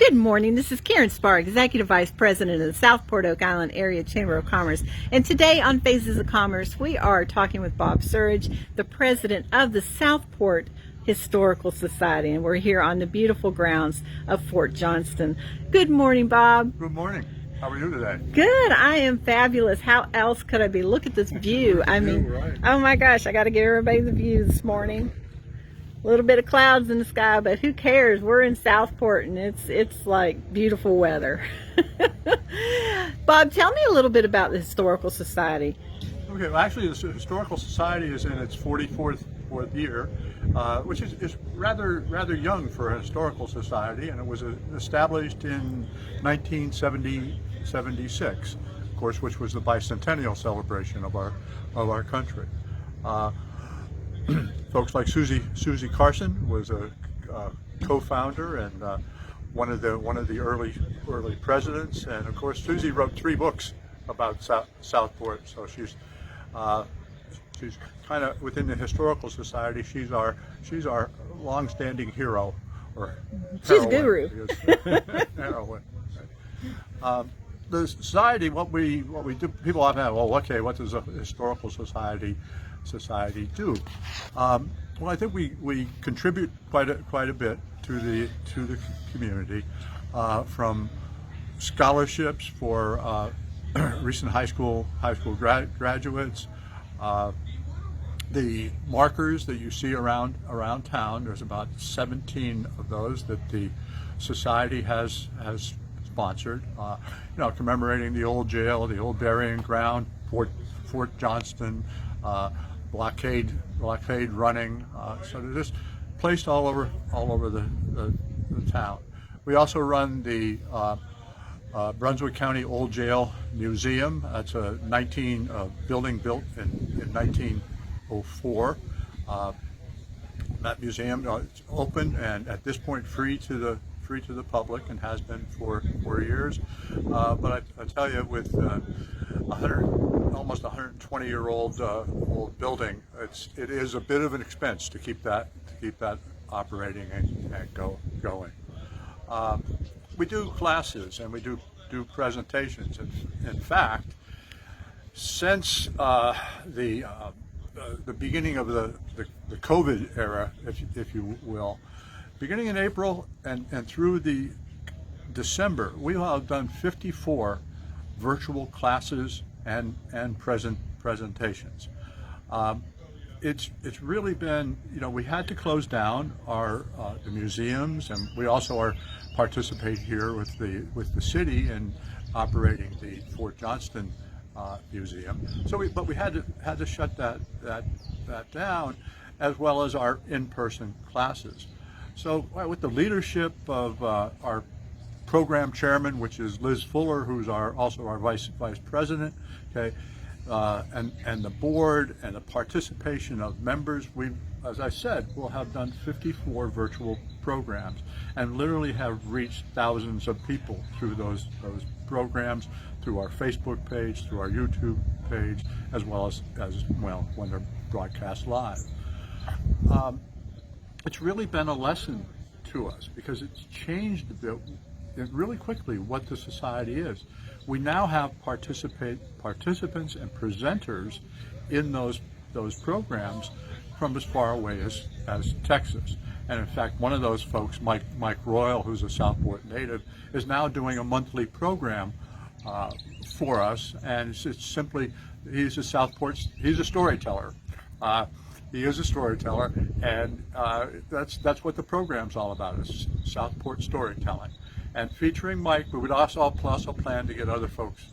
Good morning. This is Karen Sparr, Executive Vice President of the Southport-Oak Island Area Chamber of Commerce. And today on Phases of Commerce, we are talking with Bob Surridge, the President of the Southport Historical Society. And we're here on the beautiful grounds of Fort Johnston. Good morning, Bob. Good morning. How are you today? Good. I am fabulous. How else could I be? Look at this view. I mean, right. Oh my gosh, I got to give everybody the view this morning. A little bit of clouds in the sky, but who cares? We're in Southport and it's like beautiful weather. Bob, tell me a little bit about the Historical Society. Okay, well, actually, the Historical Society is in its 44th year, which is rather young for a historical society, and it was established in 1976, of course, which was the bicentennial celebration of our country. Folks like Susie Carson was a co-founder and one of the early presidents, and of course Susie wrote 3 books about Southport. So she's kind of within the historical society. She's our long-standing hero, or She's a guru. Heroine. The society, what we do, people often ask, well, okay, what does a historical society do? Well, I think we contribute quite a bit to the community, from scholarships for recent high school graduates. The markers that you see around town, there's about 17 of those that the society has sponsored, commemorating the old jail, the old burying ground, Fort Johnston, blockade running. So they're just placed all over the town. We also run the Brunswick County Old Jail Museum. That's a building built in 1904. That museum it's open and at this point free to the public, and has been for 4 years. But I tell you, with almost 120-year-old old building, it is a bit of an expense to keep that operating and going. We do classes and we do presentations. And in fact, since the beginning of the COVID era, if you will, beginning in April and through the December, we will have done 54 virtual classes and presentations. It's really been, we had to close down the museums, and we also participate here with the city in operating the Fort Johnston Museum. But we had to shut that down, as well as our in-person classes. So with the leadership of our program chairman, which is Liz Fuller, who's also our vice president, okay, and the board and the participation of members, as I said, we'll have done 54 virtual programs and literally have reached thousands of people through those programs, through our Facebook page, through our YouTube page, as well as when they're broadcast live. It's really been a lesson to us, because it's changed a bit really quickly what the society is. We now have participants and presenters in those programs from as far away as Texas. And in fact, one of those folks, Mike Royal, who's a Southport native, is now doing a monthly program for us, and it's simply, he's a storyteller. He is a storyteller, and that's what the program's all about, is Southport storytelling, and featuring Mike. But we'd also plan to get other folks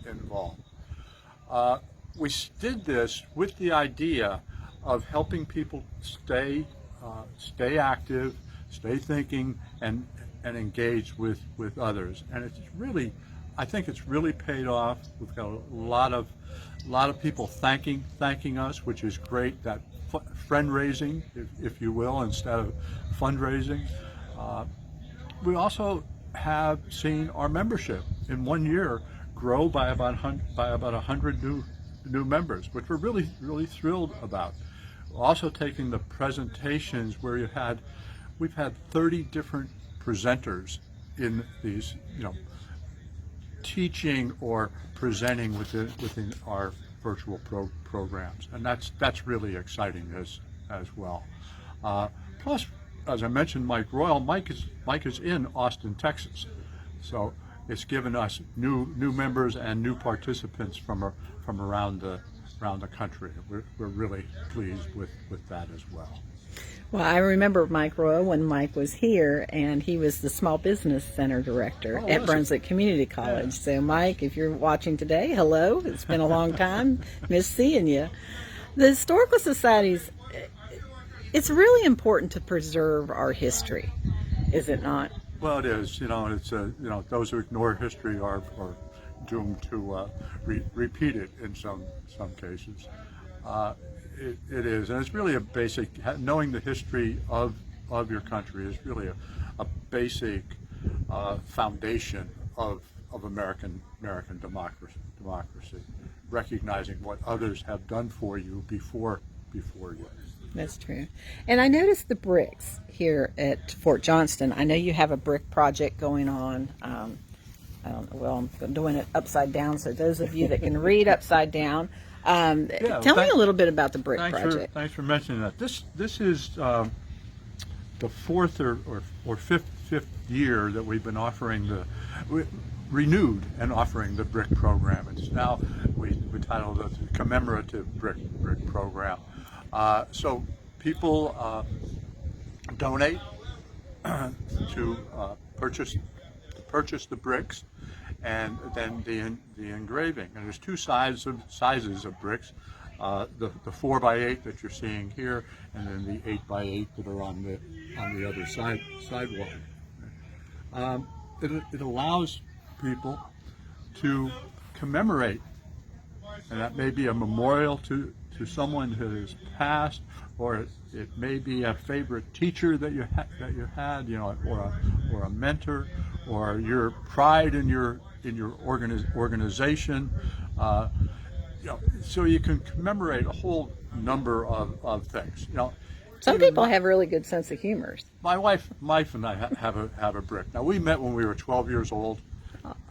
involved. We did this with the idea of helping people stay active, stay thinking, and engaged with others. And I think it's really paid off. We've got a lot of people thanking us, which is great. That friend-raising, if you will, instead of fundraising. We also have seen our membership in 1 year grow by about 100 new members, which we're really thrilled about. Also taking the presentations where we've had 30 different presenters in these, teaching or presenting within our virtual programs, and that's really exciting as well. Plus, as I mentioned, Mike Royal. Mike is in Austin, Texas, so it's given us new members and new participants from around the country. We're really pleased with that as well. Well, I remember Mike Royal when Mike was here, and he was the Small Business Center Director at Brunswick Community College. Yeah. So, Mike, if you're watching today, hello. It's been a long time. Miss seeing you. The Historical Societies, it's really important to preserve our history, is it not? Well, it is. It's those who ignore history are doomed to repeat it in some cases. It is, and it's really a basic. Knowing the history of your country is really a basic foundation of American democracy. Recognizing what others have done for you before you. That's true. And I noticed the bricks here at Fort Johnston. I know you have a brick project going on. I don't know. Well, I'm doing it upside down, so those of you that can read upside down. Tell me a little bit about the brick project. Thanks for mentioning that. This is the fourth or fifth year that we've been offering renewed and offering the brick program. It's now we titled it the commemorative brick program. So people donate to purchase the bricks, and then the engraving. And there's two sizes of bricks, the 4x8 that you're seeing here, and then the 8x8 that are on the other sidewall. It allows people to commemorate, and that may be a memorial to someone who has passed, or it may be a favorite teacher that you had, or a mentor, or your pride in your organization. So you can commemorate a whole number of things. Some people have really good sense of humor. My wife and I have a brick. Now, we met when we were 12 years old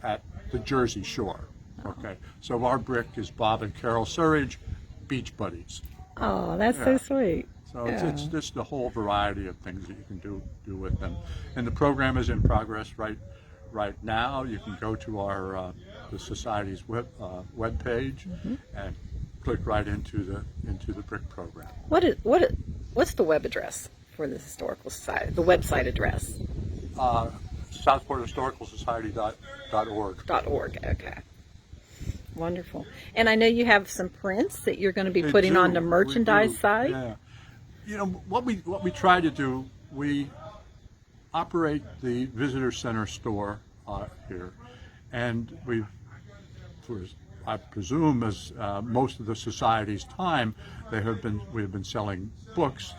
at the Jersey Shore. Okay, so our brick is Bob and Carol Surridge, beach buddies. Oh, that's so sweet. So it's just a whole variety of things that you can do with them. And the program is in progress right now. You can go to our the Society's web page and click right into the brick program. What's the web address for the Historical Society? The website address? Southport-Historical-Society.org. .org. Okay. Wonderful. And I know you have some prints that you're going to be putting on the merchandise side. Yeah. What we try to do, we operate the visitor center store here, and I presume, as most of the society's time, we have been selling books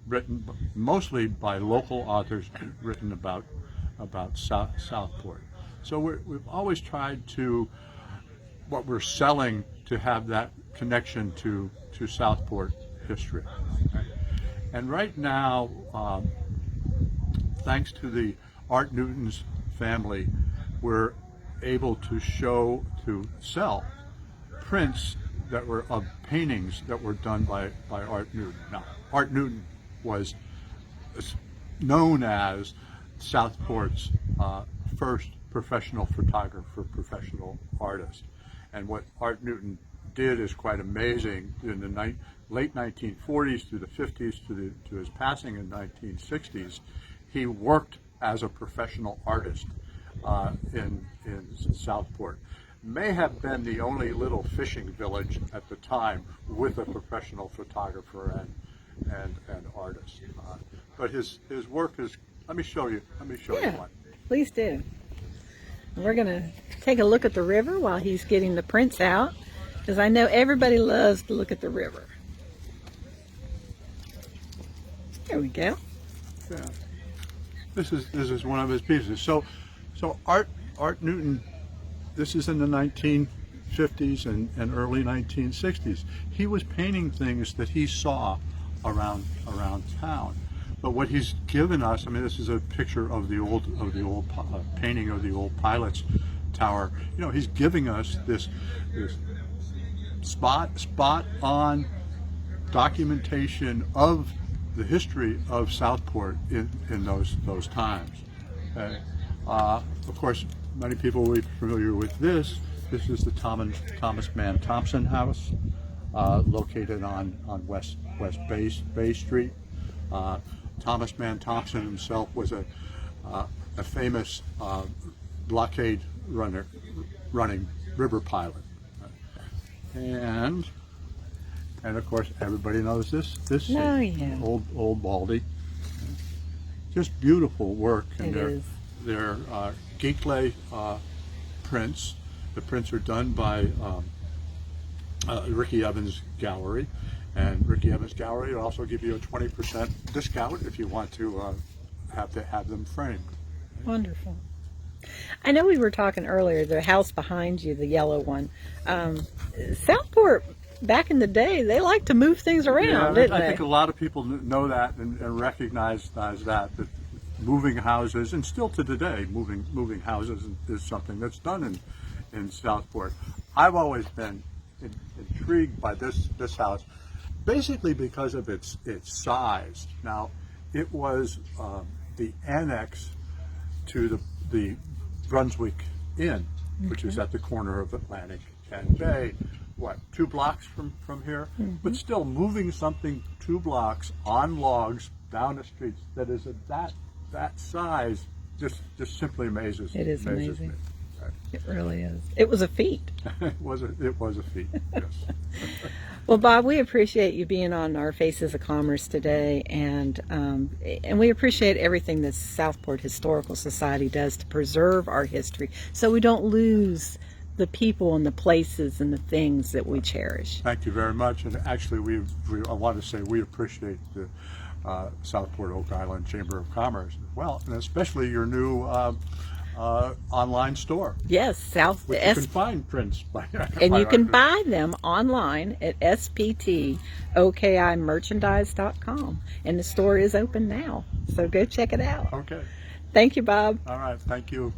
written mostly by local authors, written about Southport. So we've always tried to, what we're selling, to have that connection to Southport history. Right? And right now, thanks to the Art Newton's family, we're able to sell prints that were of paintings that were done by Art Newton. Now, Art Newton was known as Southport's first professional photographer, professional artist. And what Art Newton did is quite amazing. In the late 1940s through the 50s to his passing in the 1960s, he worked as a professional artist in Southport. May have been the only little fishing village at the time with a professional photographer and artist. But his work is. Let me show you one. Please do. We're going to take a look at the river while he's getting the prints out, because I know everybody loves to look at the river. There we go. Yeah. This is one of his pieces. So Art Newton, this is in the 1950s and early 1960s. He was painting things that he saw around town. But what he's given us, I mean, this is a picture of the old painting of the old pilot's tower. You know, he's giving us this spot on documentation of the history of Southport in those times. Of course, many people will be familiar with this. This is the Thomas Mann Thompson house, located on West Bay Street. Thomas Mann Thompson himself was a famous blockade running river pilot, and of course everybody knows this Oh, yeah. old Baldy. Just beautiful work, and they're Ginkley prints. The prints are done by Ricky Evans Gallery, and Ricky Evans Gallery will also give you a 20% discount if you want to have them framed. Wonderful. I know we were talking earlier, the house behind you, the yellow one. Southport, back in the day, they like to move things around, didn't they? I think a lot of people know that and recognize that moving houses, and still to today, moving houses is something that's done in Southport. I've always been intrigued by this house, basically because of its size. Now, it was the annex to the Brunswick Inn, which is at the corner of Atlantic and Bay. What, 2 blocks from here? But still, moving something 2 blocks on logs down the streets that is of that size just simply amazes me. It is amazes amazing. me. It really is. It was a feat. It was a feat. Yes. Well, Bob, we appreciate you being on our Faces of Commerce today, and we appreciate everything that Southport Historical Society does to preserve our history, so we don't lose the people and the places and the things that we cherish. Thank you very much. And actually, I want to say we appreciate the Southport Oak Island Chamber of Commerce as well, and especially your new online store. Yes, You can find prints and you can buy them online at sptokimerchandise.com, and the store is open now, so go check it out. Okay. Thank you, Bob. All right. Thank you.